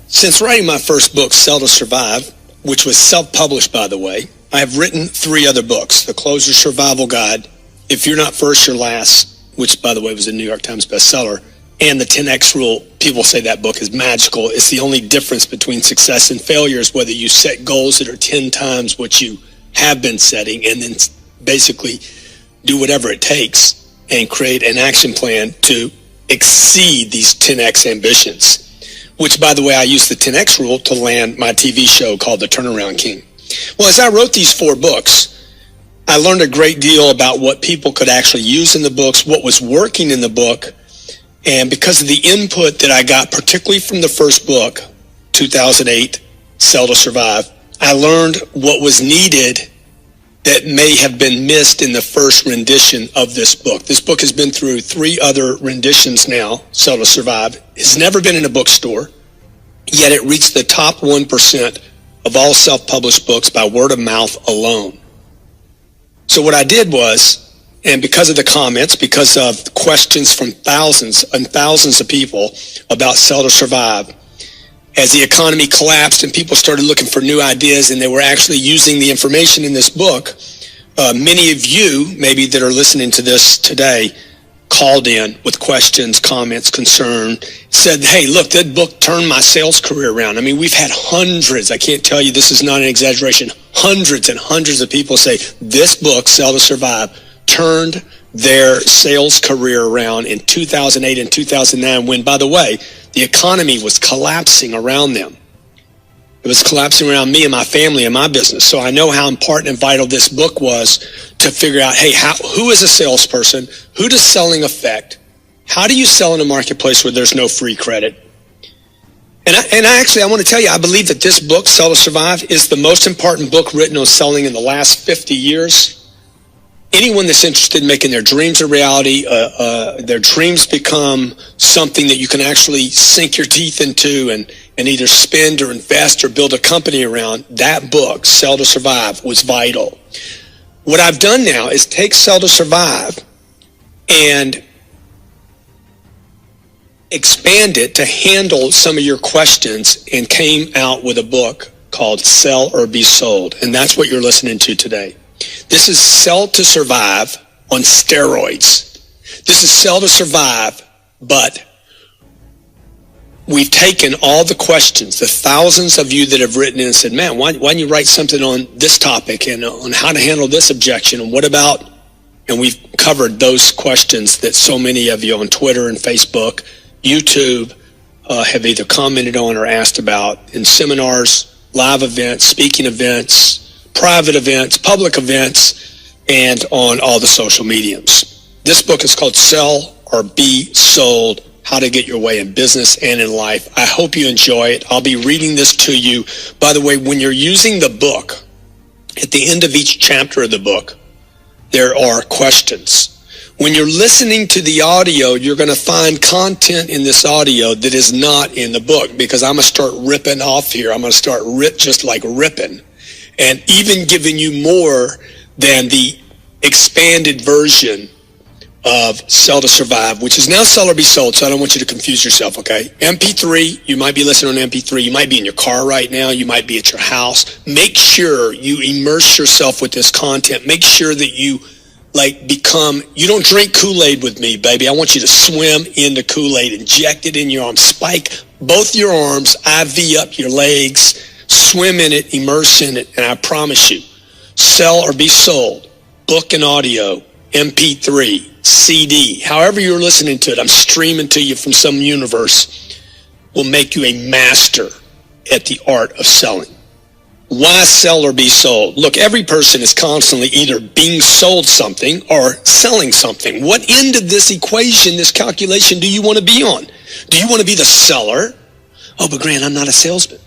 Since writing my first book, Sell to Survive, which was self-published, by the way, I have written 3 other books: The Closer's Survival Guide, If You're Not First, You're Last, which, by the way, was a New York Times bestseller, and The 10X Rule. People say that book is magical. It's the only difference between success and failure is whether you set goals that are 10 times what you have been setting and then basically do whatever it takes and create an action plan to exceed these 10X ambitions. Which, by the way, I used the 10X rule to land my TV show called The Turnaround King. Well, as I wrote these 4 books, I learned a great deal about what people could actually use in the books, what was working in the book, and because of the input that I got, particularly from the first book, 2008, Sell to Survive, I learned what was needed that may have been missed in the first rendition of this book. This book has been through 3 other renditions now, Sell to Survive. It's never been in a bookstore, yet it reached the top 1% of all self-published books by word of mouth alone. So what I did was, and because of the comments, because of questions from thousands and thousands of people about Sell to Survive, as the economy collapsed and people started looking for new ideas and they were actually using the information in this book, many of you, maybe that are listening to this today, called in with questions, comments, concern, said, hey, look, that book turned my sales career around. I mean, we've had hundreds, I can't tell you, this is not an exaggeration, hundreds and hundreds of people say, this book, Sell to Survive, turned their sales career around in 2008 and 2009 when, by the way, the economy was collapsing around them. It was collapsing around me and my family and my business. So I know how important and vital this book was to figure out, hey, who is a salesperson? Who does selling affect? How do you sell in a marketplace where there's no free credit? And I want to tell you, I believe that this book, Sell to Survive, is the most important book written on selling in the last 50 years. Anyone that's interested in making their dreams a reality, their dreams become something that you can actually sink your teeth into and either spend or invest or build a company around, that book, Sell to Survive, was vital. What I've done now is take Sell to Survive and expand it to handle some of your questions and came out with a book called Sell or Be Sold. And that's what you're listening to today. This is Sell to Survive on steroids. This is Sell to Survive, but we've taken all the questions, the thousands of you that have written in and said, man, why don't you write something on this topic and on how to handle this objection and what about, and we've covered those questions that so many of you on Twitter and Facebook, YouTube have either commented on or asked about in seminars, live events, speaking events, private events, public events, and on all the social mediums. This book is called Sell or Be Sold, How to Get Your Way in Business and in Life. I hope you enjoy it. I'll be reading this to you. By the way, when you're using the book, at the end of each chapter of the book, there are questions. When you're listening to the audio, you're going to find content in this audio that is not in the book because I'm going to start ripping off here. I'm going to start just like ripping. And even giving you more than the expanded version of Sell to Survive, which is now Sell or Be Sold, so I don't want you to confuse yourself, okay? MP3, you might be listening on MP3. You might be in your car right now. You might be at your house. Make sure you immerse yourself with this content. Make sure that you you don't drink Kool-Aid with me, baby. I want you to swim in the Kool-Aid, inject it in your arms, spike both your arms, IV up your legs, swim in it, immerse in it, and I promise you, Sell or Be Sold, book and audio, MP3, CD, however you're listening to it, I'm streaming to you from some universe, will make you a master at the art of selling. Why sell or be sold? Look, every person is constantly either being sold something or selling something. What end of this equation, this calculation, do you want to be on? Do you want to be the seller? Oh, but Grant, I'm not a salesman.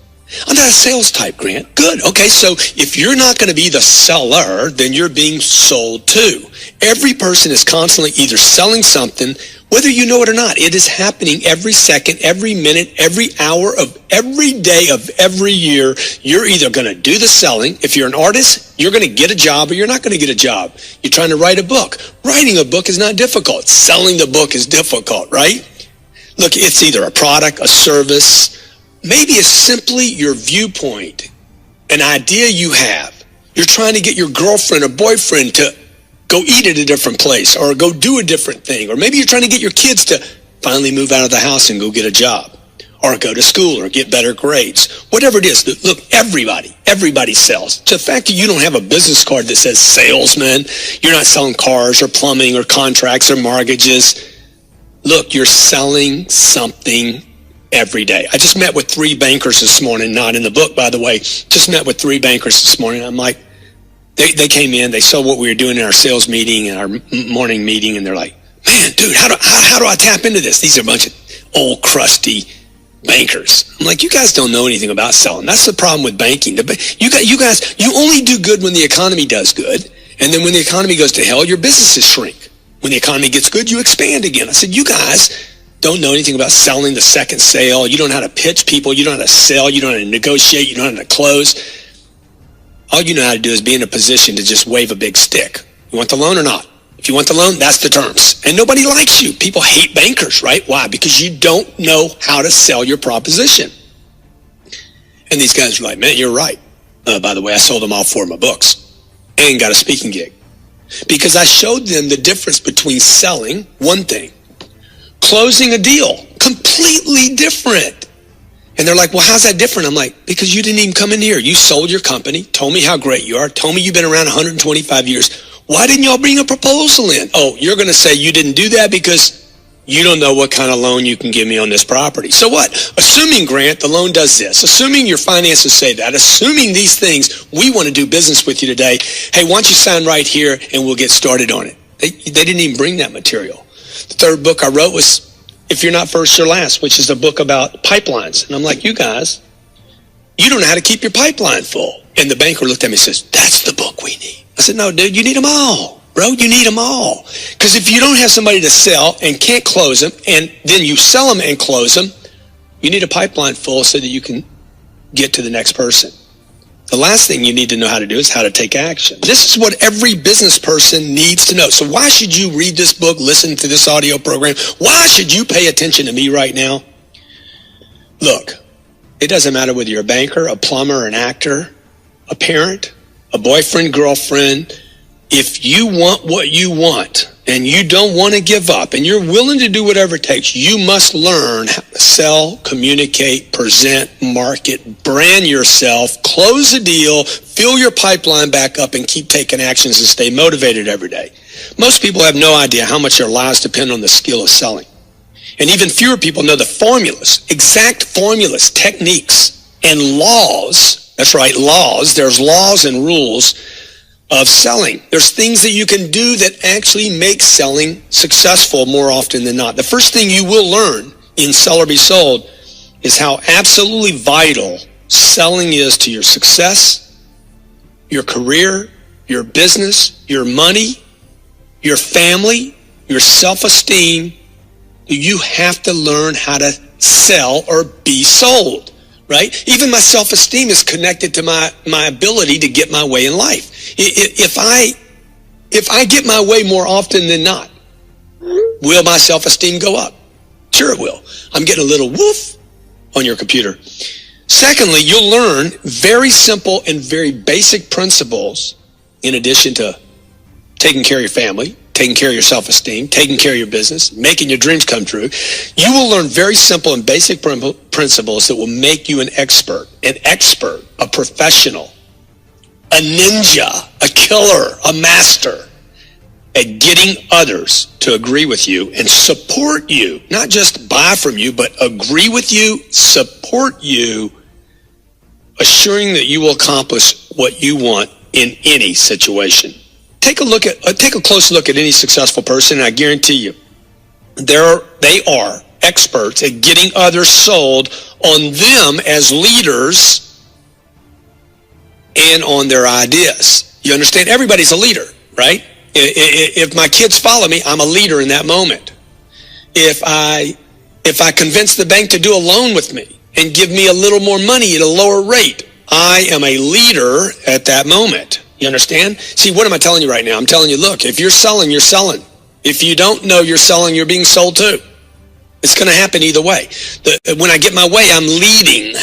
I'm not a sales type, Grant. Good. Okay, so if you're not going to be the seller, then you're being sold too. Every person is constantly either selling something, whether you know it or not. It is happening every second, every minute, every hour of every day of every year. You're either going to do the selling. If you're an artist, you're going to get a job or you're not going to get a job. You're trying to write a book. Writing a book is not difficult. Selling the book is difficult, right? Look, it's either a product, a service, maybe it's simply your viewpoint, an idea you have. You're trying to get your girlfriend or boyfriend to go eat at a different place or go do a different thing. Or maybe you're trying to get your kids to finally move out of the house and go get a job or go to school or get better grades. Whatever it is. Look, everybody sells. To the fact that you don't have a business card that says salesman, you're not selling cars or plumbing or contracts or mortgages. Look, you're selling something every day. I just met with 3 bankers this morning, not in the book, by the way. Just met with 3 bankers this morning. I'm like, they came in, they saw what we were doing in our sales meeting and our morning meeting, and they're like, man, dude, how do I tap into this? These are a bunch of old, crusty bankers. I'm like, you guys don't know anything about selling. That's the problem with banking. You guys, you only do good when the economy does good, and then when the economy goes to hell, your businesses shrink. When the economy gets good, you expand again. I said, you guys don't know anything about selling the second sale. You don't know how to pitch people. You don't know how to sell. You don't know how to negotiate. You don't know how to close. All you know how to do is be in a position to just wave a big stick. You want the loan or not? If you want the loan, that's the terms. And nobody likes you. People hate bankers, right? Why? Because you don't know how to sell your proposition. And these guys are like, man, you're right. By the way, I sold them all 4 of my books and got a speaking gig. Because I showed them the difference between selling, one thing, closing a deal, completely different. And they're like, well, how's that different? I'm like, because you didn't even come in here. You sold your company, told me how great you are, told me you've been around 125 years. Why didn't y'all bring a proposal in? Oh, you're going to say you didn't do that because you don't know what kind of loan you can give me on this property. So what? Assuming, Grant, the loan does this. Assuming your finances say that. Assuming these things, we want to do business with you today. Hey, why don't you sign right here and we'll get started on it. They didn't even bring that material. The 3rd book I wrote was If You're Not First, You're Last, which is a book about pipelines. And I'm like, you guys, you don't know how to keep your pipeline full. And the banker looked at me and says, that's the book we need. I said, no, dude, you need them all. Bro, you need them all. Because if you don't have somebody to sell and can't close them, and then you sell them and close them, you need a pipeline full so that you can get to the next person. The last thing you need to know how to do is how to take action. This is what every business person needs to know. So why should you read this book, listen to this audio program? Why should you pay attention to me right now? Look, it doesn't matter whether you're a banker, a plumber, an actor, a parent, a boyfriend, girlfriend. If you want what you want and you don't want to give up and you're willing to do whatever it takes, you must learn how to sell, communicate, present, market, brand yourself, close a deal, fill your pipeline back up, and keep taking actions and stay motivated every day. Most people have no idea how much their lives depend on the skill of selling. And even fewer people know the formulas, exact formulas, techniques, and laws. That's right, laws. There's laws and rules of selling. There's things that you can do that actually make selling successful more often than not. The first thing you will learn in Sell or Be Sold is how absolutely vital selling is to your success, your career, your business, your money, your family, your self-esteem. You have to learn how to sell or be sold. Right? Even my self-esteem is connected to my ability to get my way in life. If I get my way more often than not, will my self-esteem go up? Sure it will. I'm getting a little woof on your computer. Secondly, you'll learn very simple and very basic principles in addition to taking care of your family, taking care of your self-esteem, taking care of your business, making your dreams come true. You will learn very simple and basic principles that will make you an expert, a professional, a ninja, a killer, a master at getting others to agree with you and support you, not just buy from you, but agree with you, support you, assuring that you will accomplish what you want in any situation. Take a close look at any successful person, and I guarantee you, they are experts at getting others sold on them as leaders and on their ideas. You understand? Everybody's a leader, right? If my kids follow me, I'm a leader in that moment. If I convince the bank to do a loan with me and give me a little more money at a lower rate, I am a leader at that moment. You understand? See, what am I telling you right now? I'm telling you, look, if you're selling, you're selling. If you don't know you're selling, you're being sold too. It's going to happen either way. When I get my way, I'm leading.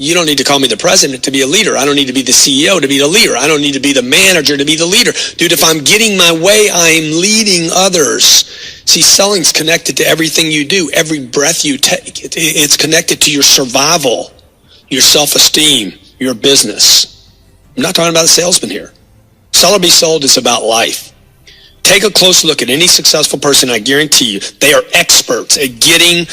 You don't need to call me the president to be a leader. I don't need to be the CEO to be the leader. I don't need to be the manager to be the leader. Dude, if I'm getting my way, I'm leading others. See, selling's connected to everything you do. Every breath you take, it's connected to your survival, your self-esteem, your business. I'm not talking about a salesman here. Sell or Be Sold is about life. Take a close look at any successful person. I guarantee you, they are experts at getting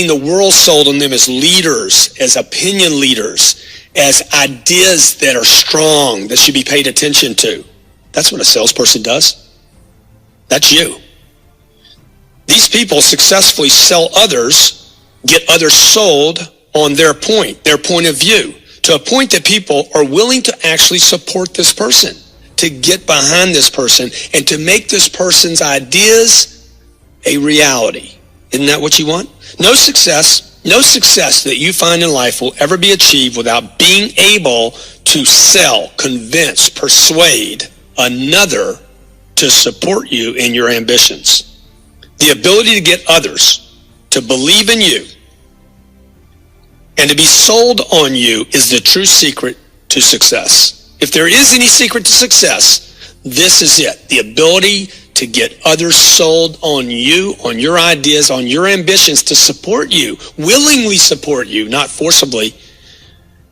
the world sold on them as leaders, as opinion leaders, as ideas that are strong, that should be paid attention to. That's what a salesperson does. That's you. These people successfully sell others, get others sold on their point of view, to a point that people are willing to actually support this person, to get behind this person, and to make this person's ideas a reality. Isn't that what you want? No success that you find in life will ever be achieved without being able to sell, convince, persuade another to support you in your ambitions. The ability to get others to believe in you and to be sold on you is the true secret to success. If there is any secret to success, this is it. The ability to get others sold on you, on your ideas, on your ambitions, to support you, willingly support you, not forcibly.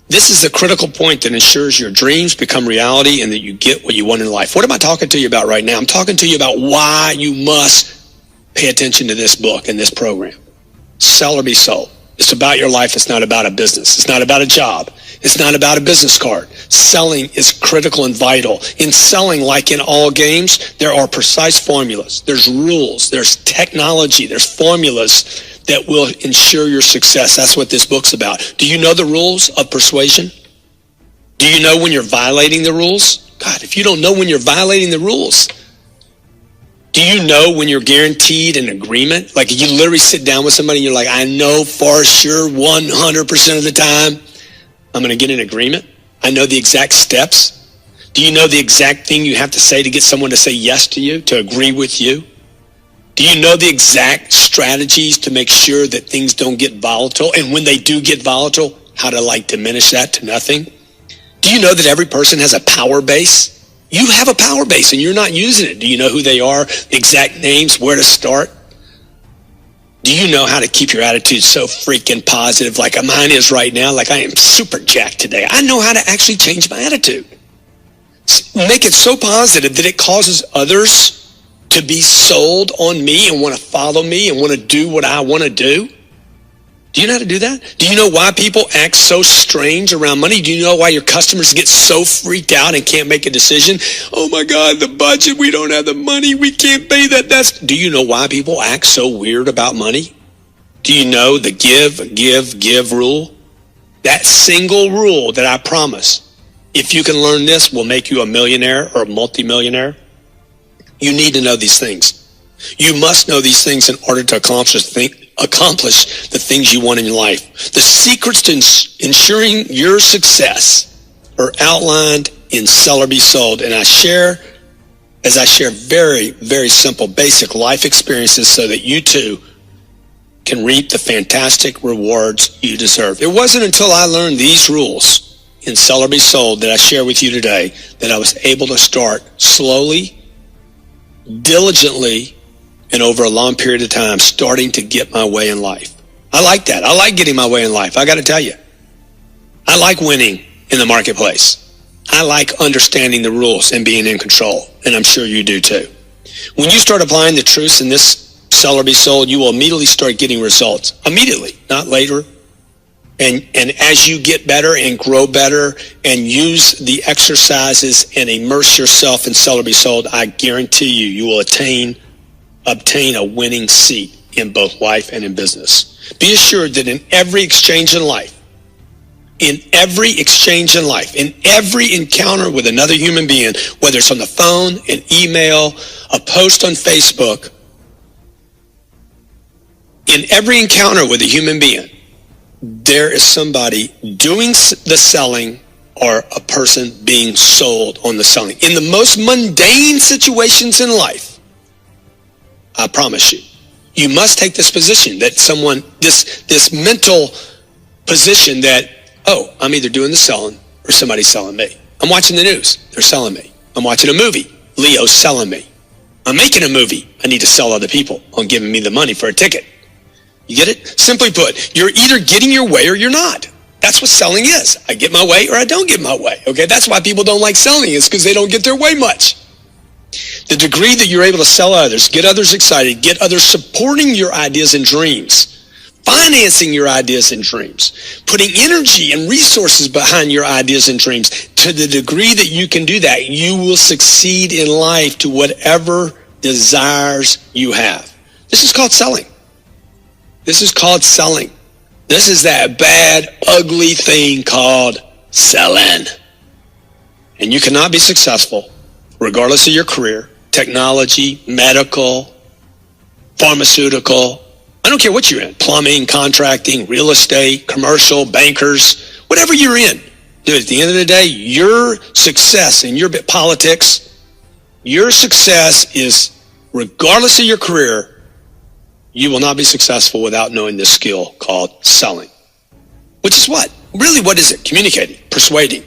This is the critical point that ensures your dreams become reality and that you get what you want in life. What am I talking to you about right now? I'm talking to you about why you must pay attention to this book and this program. Sell or Be Sold. It's about your life. It's not about a business. It's not about a job. It's not about a business card. Selling is critical and vital. In selling, like in all games, there are precise formulas. There's rules. There's technology. There's formulas that will ensure your success. That's what this book's about. Do you know the rules of persuasion? Do you know when you're violating the rules? God, if you don't know when you're violating the rules, do you know when you're guaranteed an agreement? Like you literally sit down with somebody and you're like, I know for sure 100% of the time I'm going to get an agreement. I know the exact steps. Do you know the exact thing you have to say to get someone to say yes to you, to agree with you? Do you know the exact strategies to make sure that things don't get volatile? And when they do get volatile, how to diminish that to nothing? Do you know that every person has a power base? You have a power base and you're not using it. Do you know who they are, the exact names, where to start? Do you know how to keep your attitude so freaking positive like mine is right now? Like I am super jacked today. I know how to actually change my attitude. Make it so positive that it causes others to be sold on me and want to follow me and want to do what I want to do. Do you know how to do that? Do you know why people act so strange around money? Do you know why your customers get so freaked out and can't make a decision? Oh my God, the budget, we don't have the money, we can't pay that. Do you know why people act so weird about money? Do you know the give rule? That single rule that I promise, if you can learn this, will make you a millionaire or a multimillionaire. You need to know these things. You must know these things in order to accomplish the things you want in your life. The secrets to ensuring your success are outlined in Sell or Be Sold. And I share very, very simple, basic life experiences so that you too can reap the fantastic rewards you deserve. It wasn't until I learned these rules in Sell or Be Sold that I share with you today that I was able to start slowly, diligently, and over a long period of time, starting to get my way in life. I like that. I like getting my way in life. I got to tell you, I like winning in the marketplace. I like understanding the rules and being in control, and I'm sure you do too. When you start applying the truths in this Sell or Be Sold, you will immediately start getting results. Immediately, not later. And as you get better and grow better and use the exercises and immerse yourself in Sell or Be Sold, I guarantee you will obtain a winning seat in both life and in business. Be assured that in every exchange in life, in every encounter with another human being, whether it's on the phone, an email, a post on Facebook, in every encounter with a human being, there is somebody doing the selling or a person being sold on the selling. In the most mundane situations in life, I promise you, You must take this position that this mental position that, oh, I'm either doing the selling or somebody's selling me. I'm watching the news. They're selling me. I'm watching a movie. Leo's selling me. I'm making a movie. I need to sell other people on giving me the money for a ticket. You get it? Simply put, you're either getting your way or you're not. That's what selling is. I get my way or I don't get my way. Okay? That's why people don't like selling, is because they don't get their way much. The degree that you're able to sell others, get others excited, get others supporting your ideas and dreams, financing your ideas and dreams, putting energy and resources behind your ideas and dreams, to the degree that you can do that, you will succeed in life to whatever desires you have. This is called selling. This is called selling. This is that bad, ugly thing called selling. And you cannot be successful regardless of your career, technology, medical, pharmaceutical, I don't care what you're in, plumbing, contracting, real estate, commercial, bankers, whatever you're in. Dude, at the end of the day, your success in your politics, your success is, regardless of your career, you will not be successful without knowing this skill called selling. Which is what? Really, what is it? Communicating, persuading,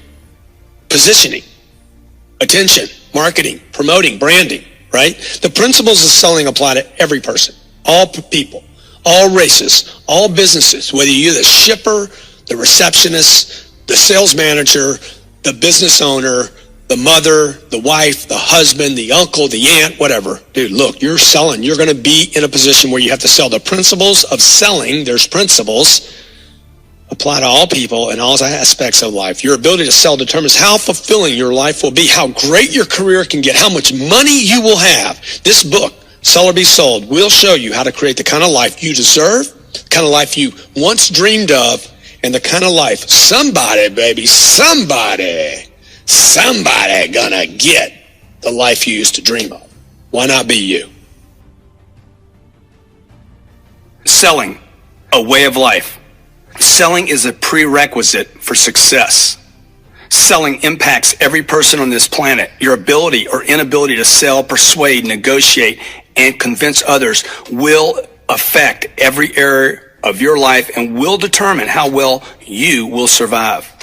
positioning, attention, marketing, promoting, branding, right? The principles of selling apply to every person, all people, all races, all businesses, whether you're the shipper, the receptionist, the sales manager, the business owner, the mother, the wife, the husband, the uncle, the aunt, whatever. Dude, look, you're selling. You're going to be in a position where you have to sell. The principles of selling, there's principles, apply to all people and all aspects of life. Your ability to sell determines how fulfilling your life will be, how great your career can get, how much money you will have. This book, Sell or Be Sold, will show you how to create the kind of life you deserve, the kind of life you once dreamed of, and the kind of life somebody, baby, somebody gonna get the life you used to dream of. Why not be you? Selling, a way of life. Selling is a prerequisite for success. Selling impacts every person on this planet. Your ability or inability to sell, persuade, negotiate, and convince others will affect every area of your life and will determine how well you will survive.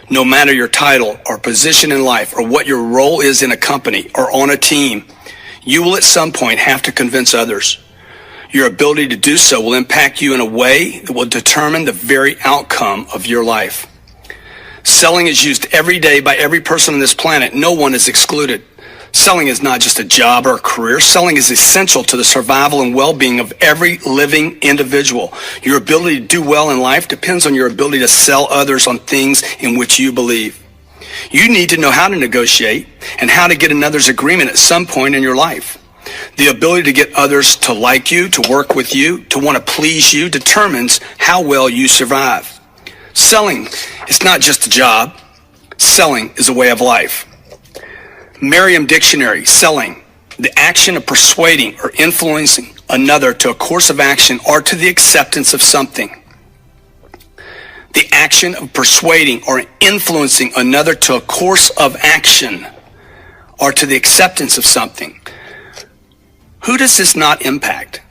No matter your title or position in life or what your role is in a company or on a team, you will at some point have to convince others. Your ability to do so will impact you in a way that will determine the very outcome of your life. Selling is used every day by every person on this planet. No one is excluded. Selling is not just a job or a career. Selling is essential to the survival and well-being of every living individual. Your ability to do well in life depends on your ability to sell others on things in which you believe. You need to know how to negotiate and how to get another's agreement at some point in your life. The ability to get others to like you, to work with you, to want to please you determines how well you survive. Selling is not just a job. Selling is a way of life. Merriam Dictionary, selling, the action of persuading or influencing another to a course of action or to the acceptance of something. The action of persuading or influencing another to a course of action or to the acceptance of something. Who does this not impact?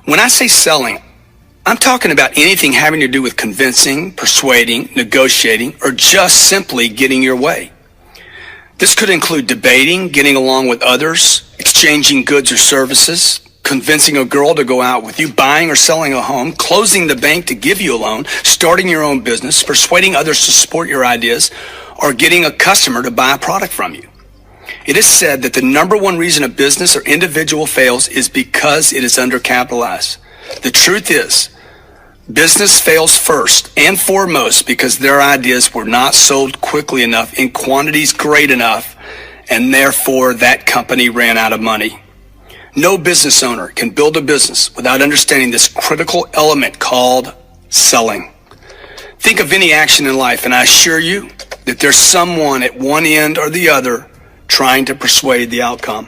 When I say selling, I'm talking about anything having to do with convincing, persuading, negotiating, or just simply getting your way. This could include debating, getting along with others, exchanging goods or services, convincing a girl to go out with you, buying or selling a home, closing the bank to give you a loan, starting your own business, persuading others to support your ideas, or getting a customer to buy a product from you. It is said that the number one reason a business or individual fails is because it is undercapitalized. The truth is, business fails first and foremost because their ideas were not sold quickly enough in quantities great enough, and therefore that company ran out of money. No business owner can build a business without understanding this critical element called selling. Think of any action in life, and I assure you that there's someone at one end or the other trying to persuade the outcome.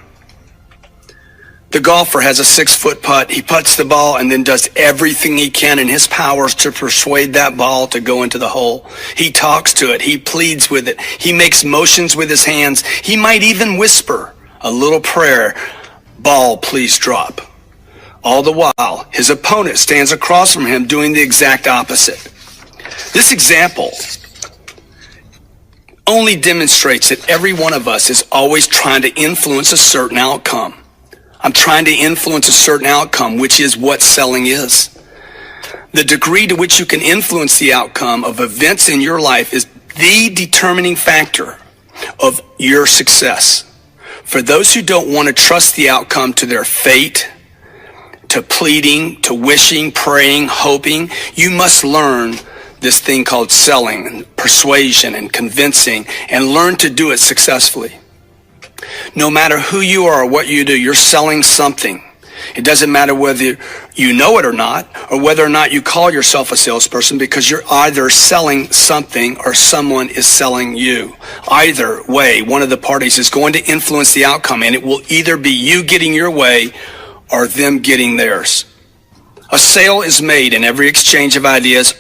The golfer has a 6-foot putt. He putts the ball and then does everything he can in his powers to persuade that ball to go into the hole. He talks to it. He pleads with it. He makes motions with his hands. He might even whisper a little prayer, "Ball, please drop." All the while, his opponent stands across from him doing the exact opposite. This example only demonstrates that every one of us is always trying to influence a certain outcome. I'm trying to influence a certain outcome, which is what selling is. The degree to which you can influence the outcome of events in your life is the determining factor of your success. For those who don't want to trust the outcome to their fate, to pleading, to wishing, praying, hoping, you must learn this thing called selling and persuasion and convincing, and learn to do it successfully. No matter who you are or what you do, you're selling something. It doesn't matter whether you know it or not, or whether or not you call yourself a salesperson, because you're either selling something or someone is selling you. Either way, one of the parties is going to influence the outcome, and it will either be you getting your way or them getting theirs. A sale is made in every exchange of ideas,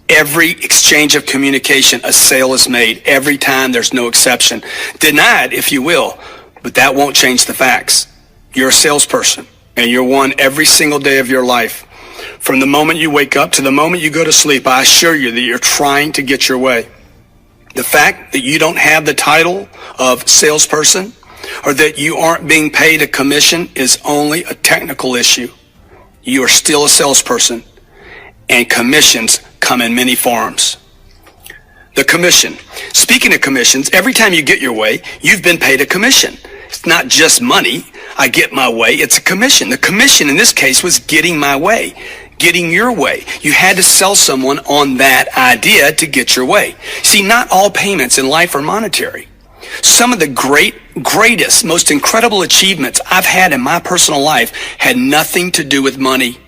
every exchange of communication. A sale is made every time. There's no exception. Deny it if you will, but that won't change the facts. You're a salesperson, and you're one every single day of your life. From the moment you wake up to the moment you go to sleep, I assure you that you're trying to get your way. The fact that you don't have the title of salesperson or that you aren't being paid a commission is only a technical issue. You are still a salesperson, and commissions come in many forms. The commission. Speaking of commissions, every time you get your way, you've been paid a commission. It's not just money. I get my way. It's a commission. The commission in this case was getting my way, getting your way. You had to sell someone on that idea to get your way. See, not all payments in life are monetary. Some of the greatest, most incredible achievements I've had in my personal life had nothing to do with money.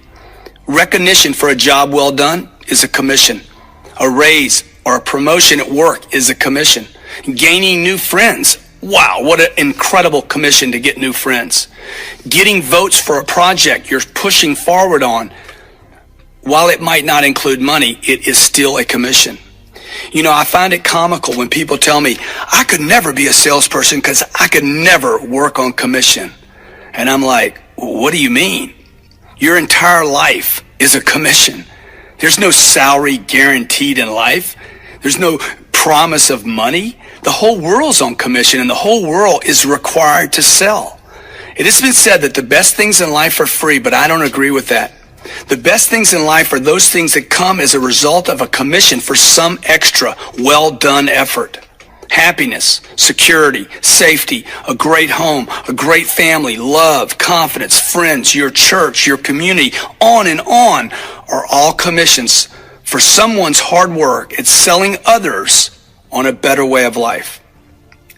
Recognition for a job well done is a commission. A raise or a promotion at work is a commission. Gaining new friends. Wow, what an incredible commission to get new friends. Getting votes for a project you're pushing forward on, while it might not include money, it is still a commission. You know, I find it comical when people tell me, I could never be a salesperson because I could never work on commission. And I'm like, what do you mean? Your entire life is a commission. There's no salary guaranteed in life. There's no promise of money. The whole world's on commission, and the whole world is required to sell. It has been said that the best things in life are free, but I don't agree with that. The best things in life are those things that come as a result of a commission for some extra well-done effort. Happiness, security, safety, a great home, a great family, love, confidence, friends, your church, your community, on and on, are all commissions for someone's hard work at selling others on a better way of life.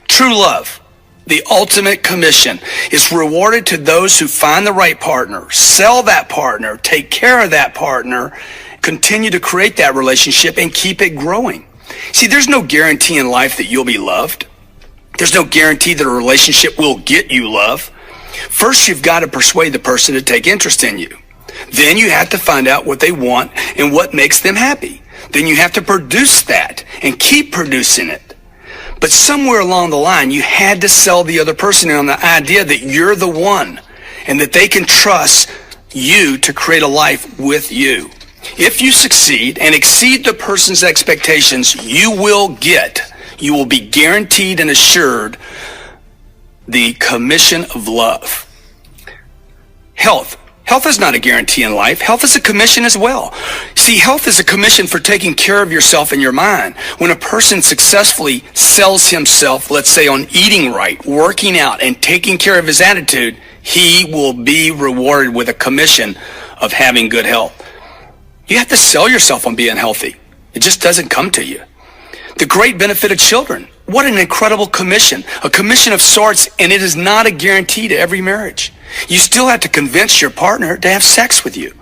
True love, the ultimate commission, is rewarded to those who find the right partner, sell that partner, take care of that partner, continue to create that relationship, and keep it growing. See, there's no guarantee in life that you'll be loved. There's no guarantee that a relationship will get you love. First, you've got to persuade the person to take interest in you. Then you have to find out what they want and what makes them happy. Then you have to produce that and keep producing it. But somewhere along the line, you had to sell the other person on the idea that you're the one and that they can trust you to create a life with you. If you succeed and exceed the person's expectations, you will be guaranteed and assured the commission of love. Health. Health is not a guarantee in life. Health is a commission as well. See, health is a commission for taking care of yourself and your mind. When a person successfully sells himself, let's say on eating right, working out, and taking care of his attitude, he will be rewarded with a commission of having good health. You have to sell yourself on being healthy. It just doesn't come to you. The great benefit of children. What an incredible commission. A commission of sorts, and it is not a guarantee to every marriage. You still have to convince your partner to have sex with you.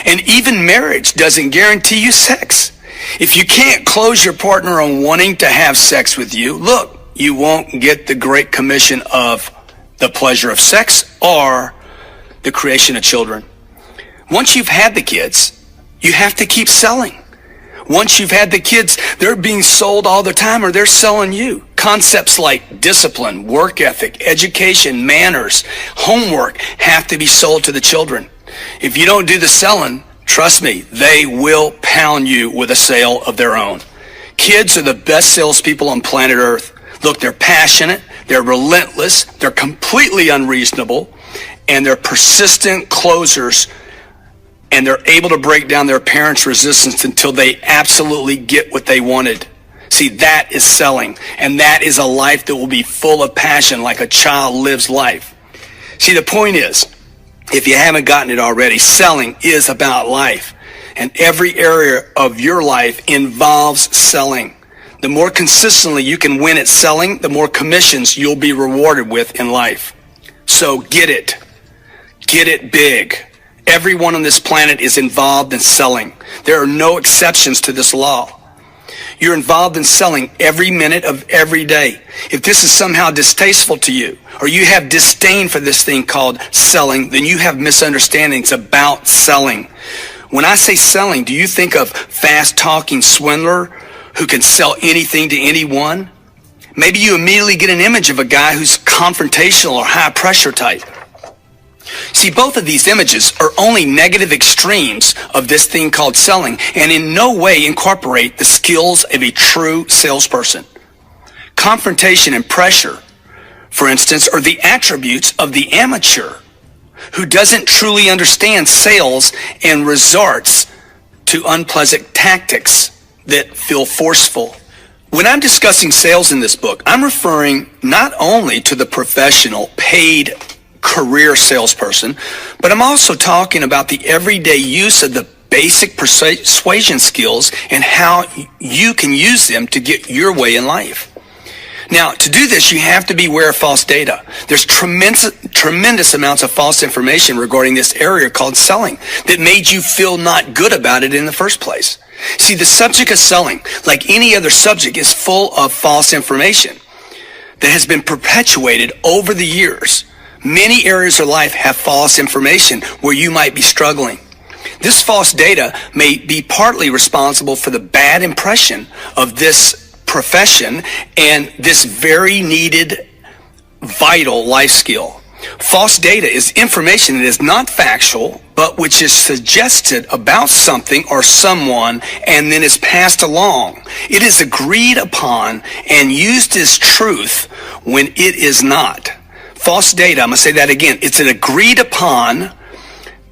And even marriage doesn't guarantee you sex. If you can't close your partner on wanting to have sex with you, look, you won't get the great commission of the pleasure of sex or the creation of children. Once you've had the kids, you have to keep selling. Once you've had the kids, they're being sold all the time, or they're selling you. Concepts like discipline, work ethic, education, manners, homework have to be sold to the children. If you don't do the selling, trust me, they will pound you with a sale of their own. Kids are the best salespeople on planet Earth. Look, they're passionate, they're relentless, they're completely unreasonable, and they're persistent closers, and they're able to break down their parents' resistance until they absolutely get what they wanted. See, that is selling, and that is a life that will be full of passion like a child lives life. See, the point is, if you haven't gotten it already, selling is about life. And every area of your life involves selling. The more consistently you can win at selling, the more commissions you'll be rewarded with in life. So get it. Get it big. Everyone on this planet is involved in selling. There are no exceptions to this law. You're involved in selling every minute of every day. If this is somehow distasteful to you, or you have disdain for this thing called selling, then you have misunderstandings about selling. When I say selling, do you think of fast-talking swindler who can sell anything to anyone? Maybe you immediately get an image of a guy who's confrontational or high-pressure type. See, both of these images are only negative extremes of this thing called selling, and in no way incorporate the skills of a true salesperson. Confrontation and pressure, for instance, are the attributes of the amateur who doesn't truly understand sales and resorts to unpleasant tactics that feel forceful. When I'm discussing sales in this book, I'm referring not only to the professional, paid career salesperson, but I'm also talking about the everyday use of the basic persuasion skills and how you can use them to get your way in life. Now, to do this, you have to beware of false data. There's tremendous amounts of false information regarding this area called selling that made you feel not good about it in the first place. See, the subject of selling, like any other subject, is full of false information that has been perpetuated over the years. Many areas of life have false information where you might be struggling. This false data may be partly responsible for the bad impression of this profession and this very needed, vital life skill. False data is information that is not factual, but which is suggested about something or someone and then is passed along. It is agreed upon and used as truth when it is not. False data, I'm going to say that again. It's an agreed upon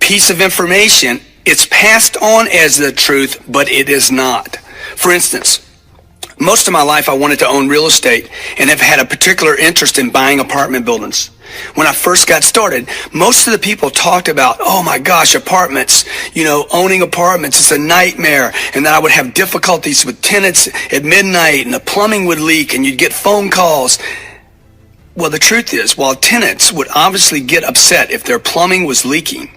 piece of information. It's passed on as the truth, but it is not. For instance, most of my life I wanted to own real estate and have had a particular interest in buying apartment buildings. When I first got started, most of the people talked about, oh my gosh, apartments, owning apartments is a nightmare, and that I would have difficulties with tenants at midnight and the plumbing would leak and you'd get phone calls. Well, the truth is, while tenants would obviously get upset if their plumbing was leaking,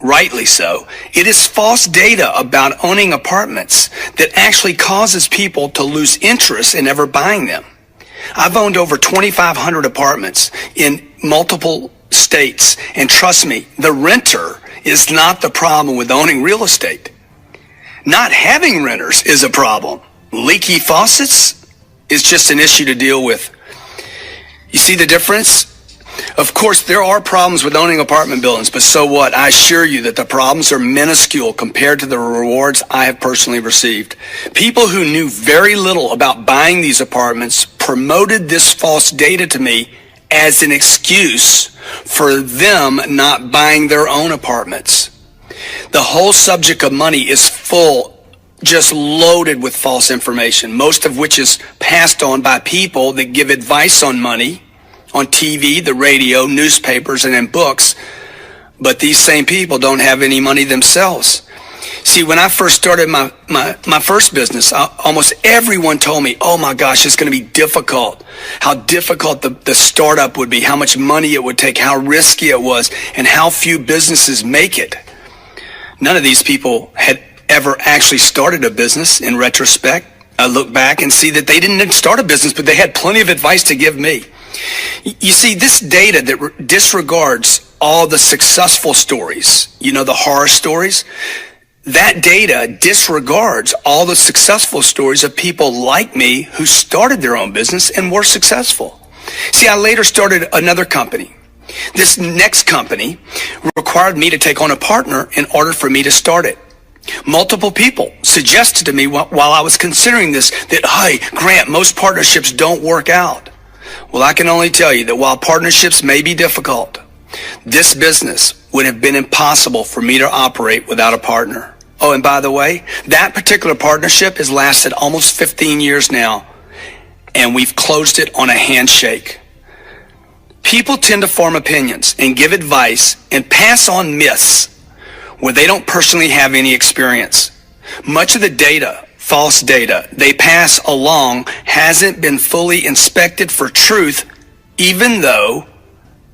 rightly so, it is false data about owning apartments that actually causes people to lose interest in ever buying them. I've owned over 2,500 apartments in multiple states, and trust me, the renter is not the problem with owning real estate. Not having renters is a problem. Leaky faucets is just an issue to deal with. You see the difference? Of course, there are problems with owning apartment buildings, but so what? I assure you that the problems are minuscule compared to the rewards I have personally received. People who knew very little about buying these apartments promoted this false data to me as an excuse for them not buying their own apartments. The whole subject of money is just loaded with false information, most of which is passed on by people that give advice on money on TV, the radio, newspapers, and in books, but these same people don't have any money themselves. See, when I first started my first business, almost everyone told me, oh my gosh, it's going to be difficult, how difficult the startup would be, how much money it would take, how risky it was, and how few businesses make it. None of these people had ever actually started a business. In retrospect, I look back and see that they didn't start a business, but they had plenty of advice to give me. You see, this data that disregards all the successful stories, the horror stories, that data disregards all the successful stories of people like me who started their own business and were successful. See, I later started another company This next company required me to take on a partner in order for me to start it. Multiple people suggested to me while I was considering this that, hey, Grant, most partnerships don't work out. Well, I can only tell you that while partnerships may be difficult, this business would have been impossible for me to operate without a partner. Oh, and by the way, that particular partnership has lasted almost 15 years now, and we've closed it on a handshake. People tend to form opinions and give advice and pass on myths where they don't personally have any experience. Much of the data, false data, they pass along hasn't been fully inspected for truth, even though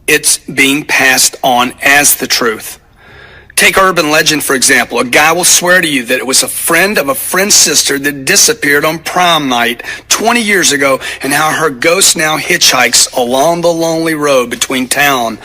it's being passed on as the truth. Take urban legend, for example. A guy will swear to you that it was a friend of a friend's sister that disappeared on prom night 20 years ago, and how her ghost now hitchhikes along the lonely road between town